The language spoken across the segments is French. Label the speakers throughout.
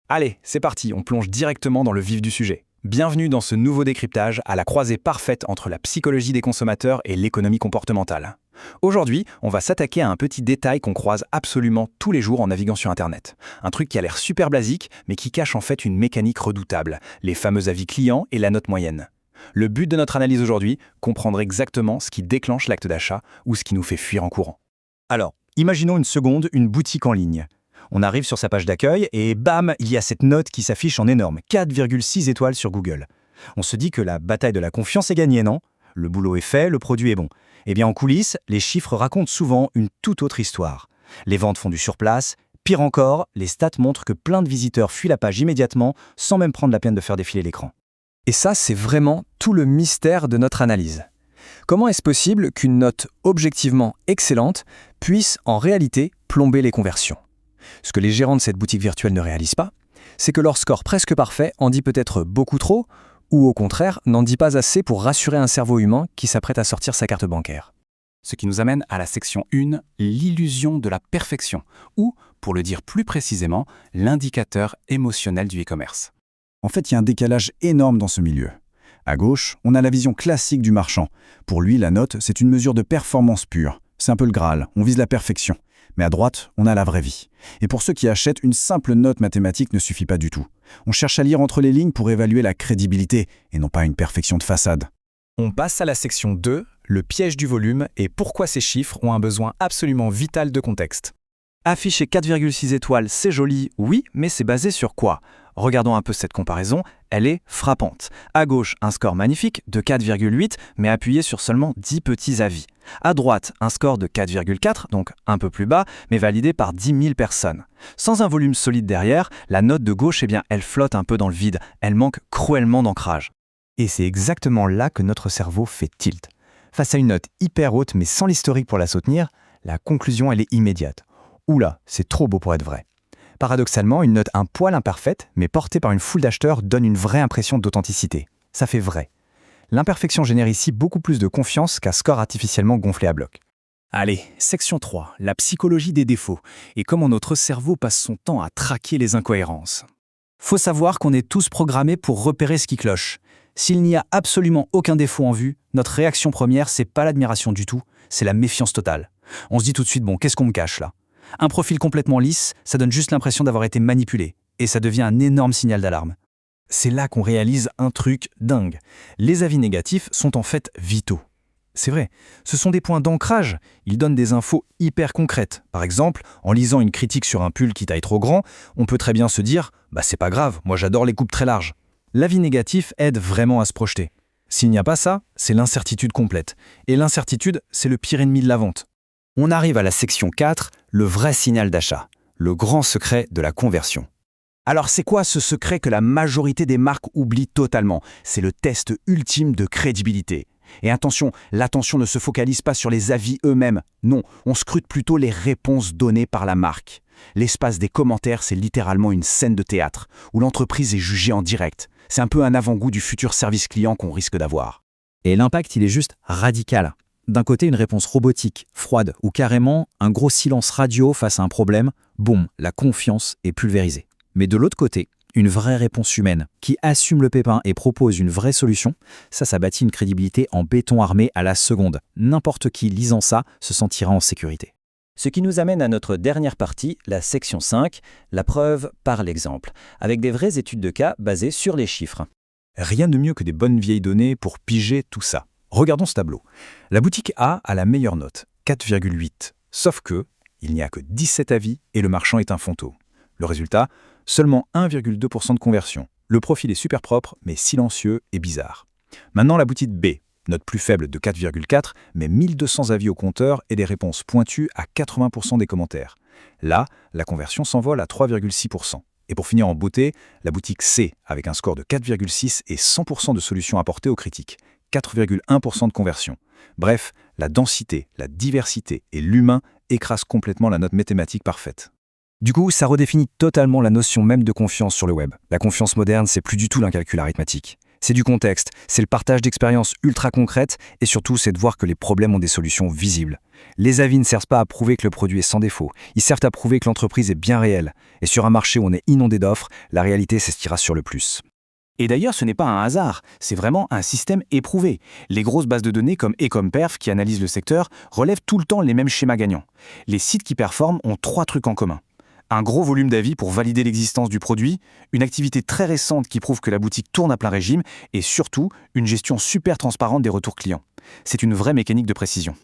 Speaker 1: Allez, c'est parti, on plonge directement dans le vif du sujet. Bienvenue dans ce nouveau décryptage à la croisée parfaite entre la psychologie des consommateurs et l'économie comportementale. Aujourd'hui, on va s'attaquer à un petit détail qu'on croise absolument tous les jours en naviguant sur Internet. Un truc qui a l'air super basique, mais qui cache en fait une mécanique redoutable, les fameux avis clients et la note moyenne. Le but de notre analyse aujourd'hui, comprendre exactement ce qui déclenche l'acte d'achat ou ce qui nous fait fuir en courant.
Speaker 2: Alors, imaginons une seconde une boutique en ligne. On arrive sur sa page d'accueil et bam, il y a cette note qui s'affiche en énorme, 4,6 étoiles sur Google. On se dit que la bataille de la confiance est gagnée, non? Le boulot est fait, le produit est bon. Eh bien en coulisses, les chiffres racontent souvent une toute autre histoire. Les ventes font du surplace, pire encore, les stats montrent que plein de visiteurs fuient la page immédiatement sans même prendre la peine de faire défiler l'écran.
Speaker 1: Et ça, c'est vraiment tout le mystère de notre analyse. Comment est-ce possible qu'une note objectivement excellente puisse en réalité plomber les conversions? Ce que les gérants de cette boutique virtuelle ne réalisent pas, c'est que leur score presque parfait en dit peut-être beaucoup trop, ou au contraire, n'en dit pas assez pour rassurer un cerveau humain qui s'apprête à sortir sa carte bancaire. Ce qui nous amène à la section 1, l'illusion de la perfection, ou, pour le dire plus précisément, l'indicateur émotionnel du e-commerce.
Speaker 3: En fait, il y a un décalage énorme dans ce milieu. À gauche, on a la vision classique du marchand. Pour lui, la note, c'est une mesure de performance pure. C'est un peu le Graal, on vise la perfection. Mais à droite, on a la vraie vie. Et pour ceux qui achètent, une simple note mathématique ne suffit pas du tout. On cherche à lire entre les lignes pour évaluer la crédibilité, et non pas une perfection de façade.
Speaker 1: On passe à la section 2, le piège du volume et pourquoi ces chiffres ont un besoin absolument vital de contexte. Afficher 4,6 étoiles, c'est joli, oui, mais c'est basé sur quoi? Regardons un peu cette comparaison, elle est frappante. À gauche, un score magnifique de 4,8, mais appuyé sur seulement 10 petits avis. À droite, un score de 4,4, donc un peu plus bas, mais validé par 10 000 personnes. Sans un volume solide derrière, la note de gauche, elle flotte un peu dans le vide, elle manque cruellement d'ancrage.
Speaker 2: Et c'est exactement là que notre cerveau fait tilt. Face à une note hyper haute mais sans l'historique pour la soutenir, la conclusion elle est immédiate. Oula, c'est trop beau pour être vrai. Paradoxalement, une note un poil imparfaite, mais portée par une foule d'acheteurs, donne une vraie impression d'authenticité. Ça fait vrai. L'imperfection génère ici beaucoup plus de confiance qu'un score artificiellement gonflé à bloc.
Speaker 1: Allez, section 3, la psychologie des défauts, et comment notre cerveau passe son temps à traquer les incohérences. Faut savoir qu'on est tous programmés pour repérer ce qui cloche. S'il n'y a absolument aucun défaut en vue, notre réaction première, c'est pas l'admiration du tout, c'est la méfiance totale. On se dit tout de suite, bon, qu'est-ce qu'on me cache là? Un profil complètement lisse, ça donne juste l'impression d'avoir été manipulé, et ça devient un énorme signal d'alarme. C'est là qu'on réalise un truc dingue. Les avis négatifs sont en fait vitaux. C'est vrai, ce sont des points d'ancrage, ils donnent des infos hyper concrètes. Par exemple, en lisant une critique sur un pull qui taille trop grand, on peut très bien se dire « bah c'est pas grave, moi j'adore les coupes très larges ». L'avis négatif aide vraiment à se projeter. S'il n'y a pas ça, c'est l'incertitude complète. Et l'incertitude, c'est le pire ennemi de la vente. On arrive à la section 4, le vrai signal d'achat, le grand secret de la conversion. Alors c'est quoi ce secret que la majorité des marques oublient totalement? C'est le test ultime de crédibilité. Et attention, l'attention ne se focalise pas sur les avis eux-mêmes. Non, on scrute plutôt les réponses données par la marque. L'espace des commentaires, c'est littéralement une scène de théâtre, où l'entreprise est jugée en direct. C'est un peu un avant-goût du futur service client qu'on risque d'avoir.
Speaker 2: Et l'impact, il est juste radical. D'un côté, une réponse robotique, froide, ou carrément un gros silence radio face à un problème, boum, la confiance est pulvérisée. Mais de l'autre côté, une vraie réponse humaine, qui assume le pépin et propose une vraie solution, ça bâtit une crédibilité en béton armé à la seconde. N'importe qui lisant ça se sentira en sécurité. Ce qui nous amène à notre dernière partie, la section 5, la preuve par l'exemple, avec des vraies études de cas basées sur les chiffres.
Speaker 1: Rien de mieux que des bonnes vieilles données pour piger tout ça. Regardons ce tableau. La boutique A a la meilleure note, 4,8. Sauf que, il n'y a que 17 avis et le marchand est un fonteau. Le résultat, seulement 1,2% de conversion. Le profil est super propre, mais silencieux et bizarre. Maintenant la boutique B, note plus faible de 4,4, mais 1200 avis au compteur et des réponses pointues à 80% des commentaires. Là, la conversion s'envole à 3,6%. Et pour finir en beauté, la boutique C, avec un score de 4,6 et 100% de solutions apportées aux critiques. 4,1% de conversion. Bref, la densité, la diversité et l'humain écrasent complètement la note mathématique parfaite.
Speaker 2: Du coup, ça redéfinit totalement la notion même de confiance sur le web. La confiance moderne, c'est plus du tout un calcul arithmétique. C'est du contexte, c'est le partage d'expériences ultra concrètes et surtout c'est de voir que les problèmes ont des solutions visibles. Les avis ne servent pas à prouver que le produit est sans défaut, ils servent à prouver que l'entreprise est bien réelle. Et sur un marché où on est inondé d'offres, la réalité c'est ce qui rassure le plus.
Speaker 1: Et d'ailleurs, ce n'est pas un hasard, c'est vraiment un système éprouvé. Les grosses bases de données comme Ecomperf, qui analysent le secteur, relèvent tout le temps les mêmes schémas gagnants. Les sites qui performent ont 3 trucs en commun. Un gros volume d'avis pour valider l'existence du produit, une activité très récente qui prouve que la boutique tourne à plein régime, et surtout, une gestion super transparente des retours clients. C'est une vraie mécanique de précision.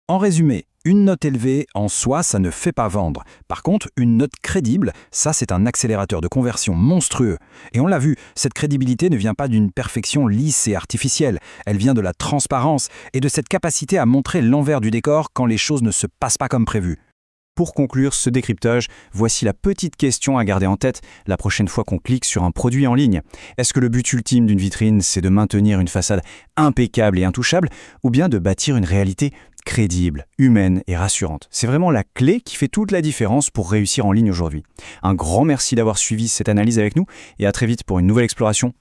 Speaker 4: En résumé, une note élevée, en soi, ça ne fait pas vendre. Par contre, une note crédible, ça c'est un accélérateur de conversion monstrueux. Et on l'a vu, cette crédibilité ne vient pas d'une perfection lisse et artificielle. Elle vient de la transparence et de cette capacité à montrer l'envers du décor quand les choses ne se passent pas comme prévu.
Speaker 1: Pour conclure ce décryptage, voici la petite question à garder en tête la prochaine fois qu'on clique sur un produit en ligne. Est-ce que le but ultime d'une vitrine, c'est de maintenir une façade impeccable et intouchable, ou bien de bâtir une réalité crédible, humaine et rassurante? C'est vraiment la clé qui fait toute la différence pour réussir en ligne aujourd'hui. Un grand merci d'avoir suivi cette analyse avec nous et à très vite pour une nouvelle exploration